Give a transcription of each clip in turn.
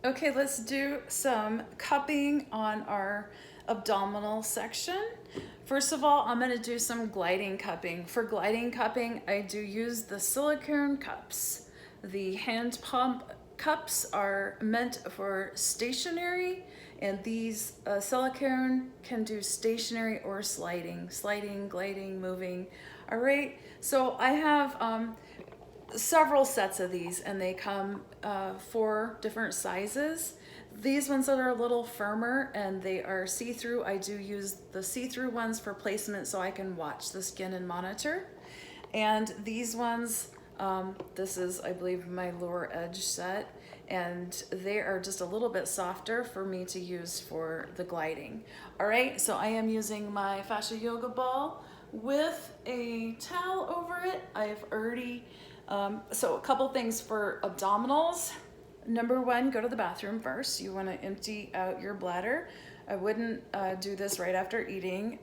Okay, let's do some cupping on our abdominal section. First of all, I'm going to do some gliding cupping. For gliding cupping, I do use the silicone cups. The hand pump cups are meant for stationary, and these silicone can do stationary or sliding, gliding, moving. All right, so I have several sets of these, and they come 4 different sizes. These ones that are a little firmer and they are see-through, I do use the see-through ones for placement so I can watch the skin and monitor. And these ones, this is, I believe, my lower edge set, and they are just a little bit softer for me to use for the gliding. All right, so I am using my fascia yoga ball with a towel over it. I've already so a couple things for abdominals. Number 1, go to the bathroom first. You want to empty out your bladder. I wouldn't do this right after eating.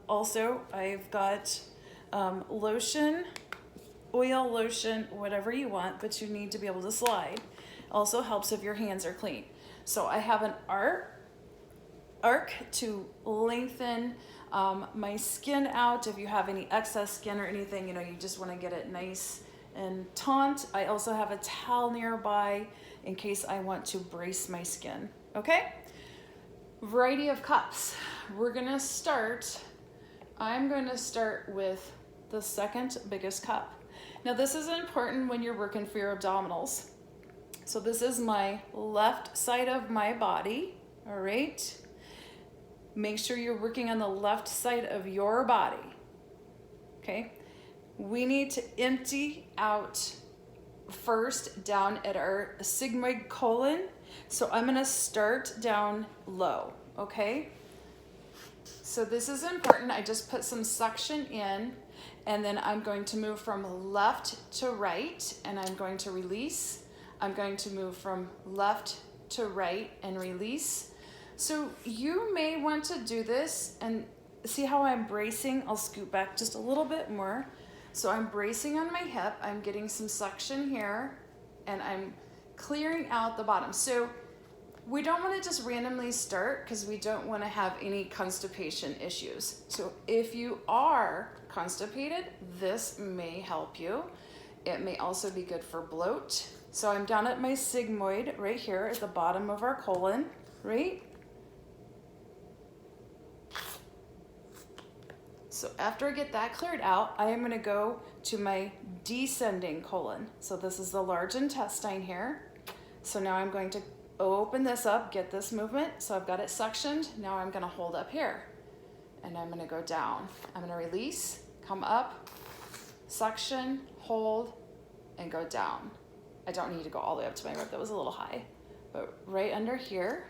Also, I've got lotion, oil, lotion, whatever you want, but you need to be able to slide. Also helps if your hands are clean. So I have an arc to lengthen my skin out. If you have any excess skin or anything, you just want to get it nice and taut. I also have a towel nearby in case I want to brace my skin. Okay? Variety of cups. I'm going to start with the second biggest cup. Now this is important when you're working for your abdominals. So this is my left side of my body, all right? Make sure you're working on the left side of your body, okay? We need to empty out first down at our sigmoid colon. So I'm gonna start down low, okay? So this is important. I just put some suction in, and then I'm going to move from left to right, and I'm going to release. I'm going to move from left to right and release. So you may want to do this and see how I'm bracing. I'll scoot back just a little bit more. So I'm bracing on my hip. I'm getting some suction here, and I'm clearing out the bottom. So we don't want to just randomly start because we don't want to have any constipation issues. So if you are constipated, this may help you. It may also be good for bloat. So I'm down at my sigmoid right here at the bottom of our colon, right? So after I get that cleared out, I am going to go to my descending colon. So this is the large intestine here. So now I'm going to open this up, get this movement. So I've got it suctioned. Now I'm going to hold up here, and I'm going to go down. I'm going to release, come up, suction, hold, and go down. I don't need to go all the way up to my rib. That was a little high. But right under here,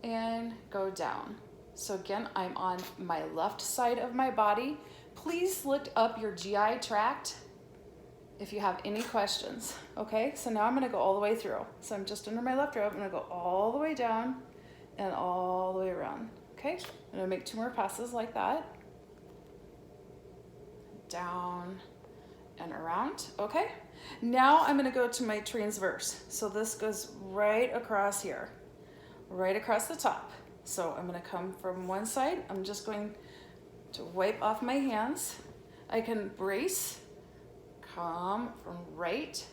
and go down. So again, I'm on my left side of my body. Please look up your GI tract if you have any questions, okay? So now I'm gonna go all the way through. So I'm just under my left rib. I'm gonna go all the way down and all the way around, okay? I'm gonna make 2 more passes like that. Down and around, okay? Now I'm gonna go to my transverse. So this goes right across here, right across the top. So I'm going to come from one side. I'm just going to wipe off my hands. I can brace, come from right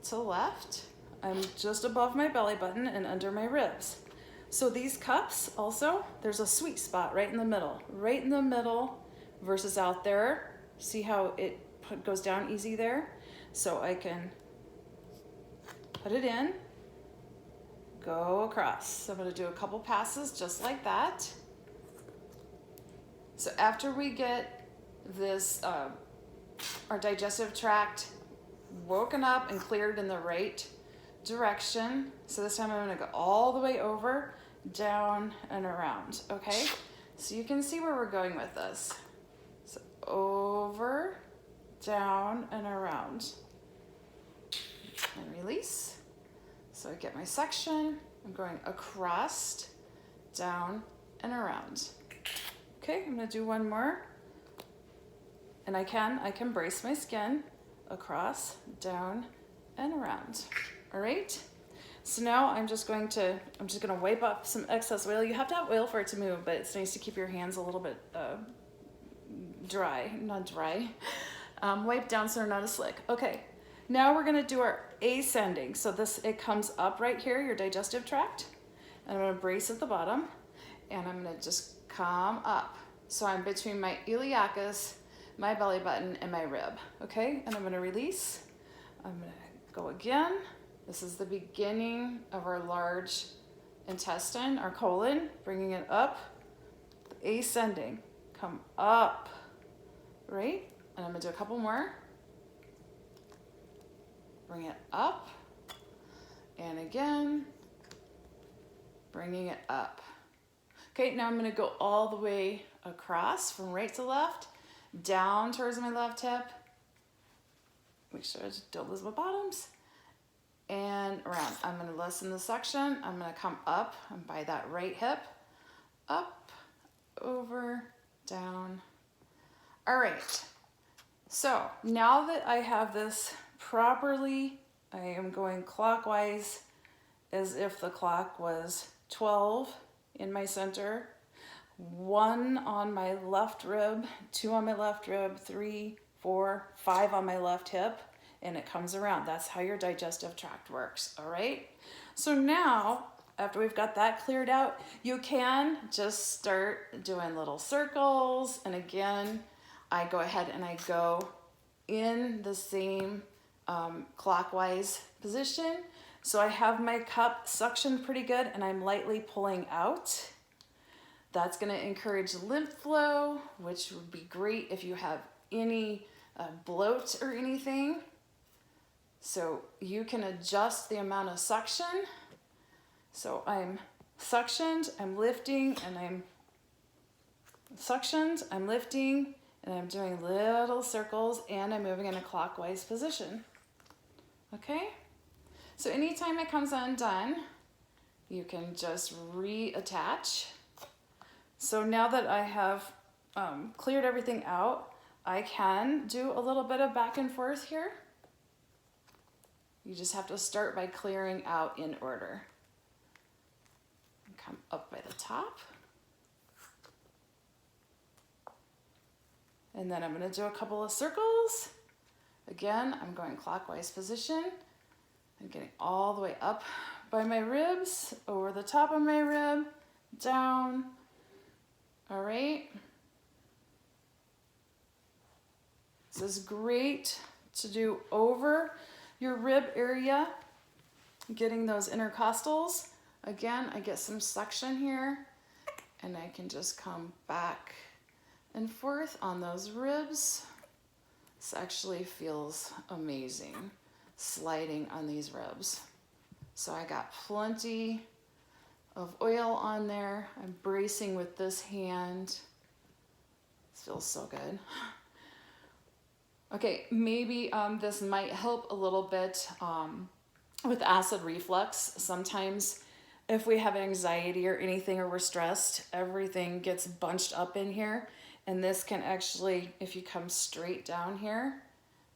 to left. I'm just above my belly button and under my ribs. So these cups also, there's a sweet spot right in the middle versus out there. See how it goes down easy there? So I can put it in, go across. So I'm going to do a couple passes just like that. So after we get this, our digestive tract woken up and cleared in the right direction. So this time I'm going to go all the way over, down, and around, okay? So you can see where we're going with this. So over, down, and around. And release. So I get my suction, I'm going across, down, and around. Okay, I'm gonna do one more. And I can brace my skin across, down, and around. All right? So now I'm just gonna wipe up some excess oil. You have to have oil for it to move, but it's nice to keep your hands a little bit dry, not dry. Wipe down so they're not as slick. Okay, now we're gonna do our ascending. So it comes up right here, your digestive tract. And I'm gonna brace at the bottom, and I'm gonna just come up. So I'm between my iliacus, my belly button, and my rib, okay? And I'm gonna release. I'm gonna go again. This is the beginning of our large intestine, our colon, bringing it up, ascending, come up, right? And I'm gonna do a couple more. Bring it up, and again, bringing it up. Okay, now I'm gonna go all the way across from right to left, down towards my left hip. Make sure I don't lose my bottoms. And around. I'm gonna lessen the suction. I'm gonna come up and by that right hip, up, over, down. All right, so now that I have this properly, I am going clockwise as if the clock was 12 in my center, 1 on my left rib, 2 on my left rib, 3, 4, 5 on my left hip, and it comes around. That's how your digestive tract works, all right? So now, after we've got that cleared out, you can just start doing little circles, and again, I go ahead and I go in the same clockwise position. So I have my cup suctioned pretty good, and I'm lightly pulling out. That's gonna encourage lymph flow, which would be great if you have any bloat or anything. So you can adjust the amount of suction. So I'm suctioned, I'm lifting, and I'm suctioned, I'm lifting, and I'm doing little circles, and I'm moving in a clockwise position. Okay? So anytime it comes undone, you can just reattach. So now that I have cleared everything out, I can do a little bit of back and forth here. You just have to start by clearing out in order. Come up by the top. And then I'm gonna do a couple of circles. Again, I'm going clockwise position. I'm getting all the way up by my ribs, over the top of my rib, down. All right. This is great to do over your rib area, getting those intercostals. Again, I get some suction here, and I can just come back and forth on those ribs. This actually feels amazing, sliding on these ribs. So I got plenty of oil on there. I'm bracing with this hand. This feels so good. Okay, maybe this might help a little bit with acid reflux. Sometimes if we have anxiety or anything, or we're stressed, everything gets bunched up in here. And this can actually, if you come straight down here,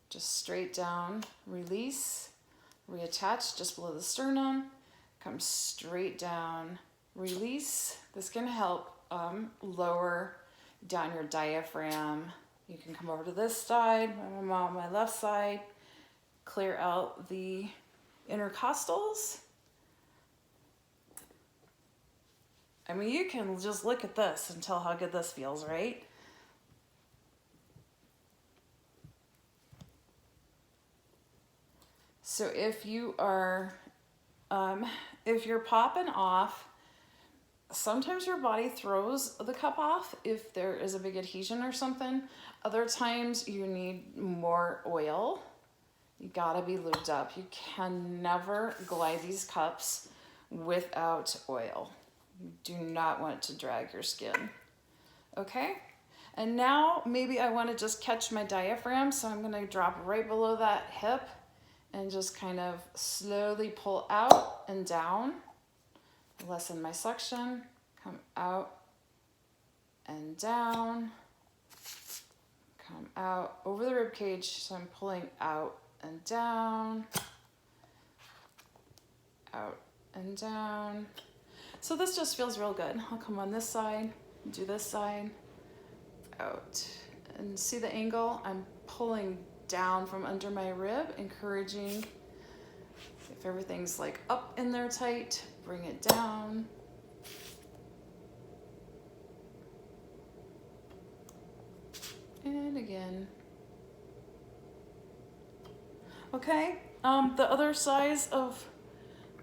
just straight down, release, reattach just below the sternum, come straight down, release. This can help lower down your diaphragm. You can come over to this side, I'm on my left side, clear out the intercostals. I mean, you can just look at this and tell how good this feels, right? So if you are, if you're popping off, sometimes your body throws the cup off if there is a big adhesion or something. Other times you need more oil. You gotta be lubed up. You can never glide these cups without oil. You do not want to drag your skin. Okay? And now maybe I want to just catch my diaphragm, so I'm gonna drop right below that hip and just kind of slowly pull out and down. Lessen my suction, come out and down, come out over the rib cage. So I'm pulling out and down, out and down. So this just feels real good. I'll come on this side, do this side, out. And see the angle? I'm pulling down from under my rib, encouraging, if everything's like up in there tight, bring it down. And again. Okay, the other size of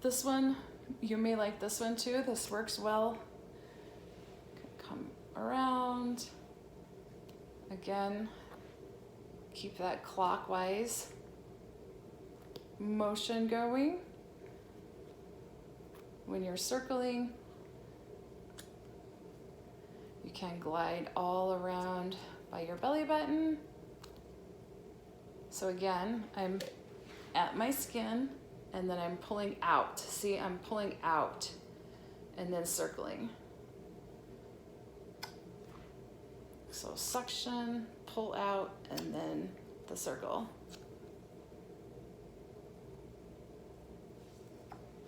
this one, you may like this one too. This works well. Come around. Again, keep that clockwise motion going. When you're circling, you can glide all around by your belly button. So again, I'm at my skin and then I'm pulling out. See, I'm pulling out and then circling. So suction, pull out, and then the circle.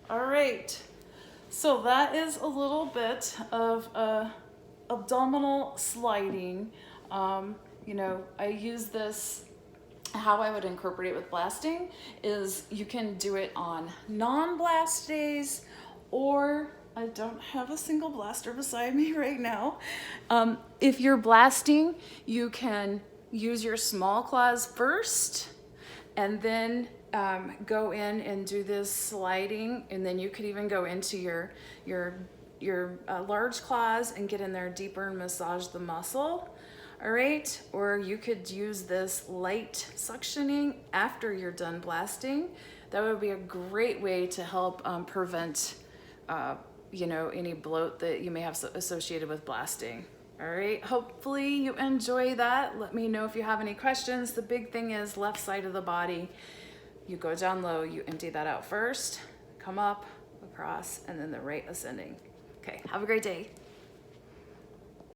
All right, so that is a little bit of abdominal sliding. You know, I use this, how I would incorporate it with blasting is you can do it on non-blast days, or I don't have a single blaster beside me right now. If you're blasting, you can use your small claws first and then go in and do this sliding, and then you could even go into your large claws and get in there deeper and massage the muscle. All right, or you could use this light suctioning after you're done blasting. That would be a great way to help prevent you know, any bloat that you may have associated with blasting. All right, hopefully you enjoy that. Let me know if you have any questions. The big thing is left side of the body. You go down low, you empty that out first, come up, across, and then the right ascending. Okay, have a great day.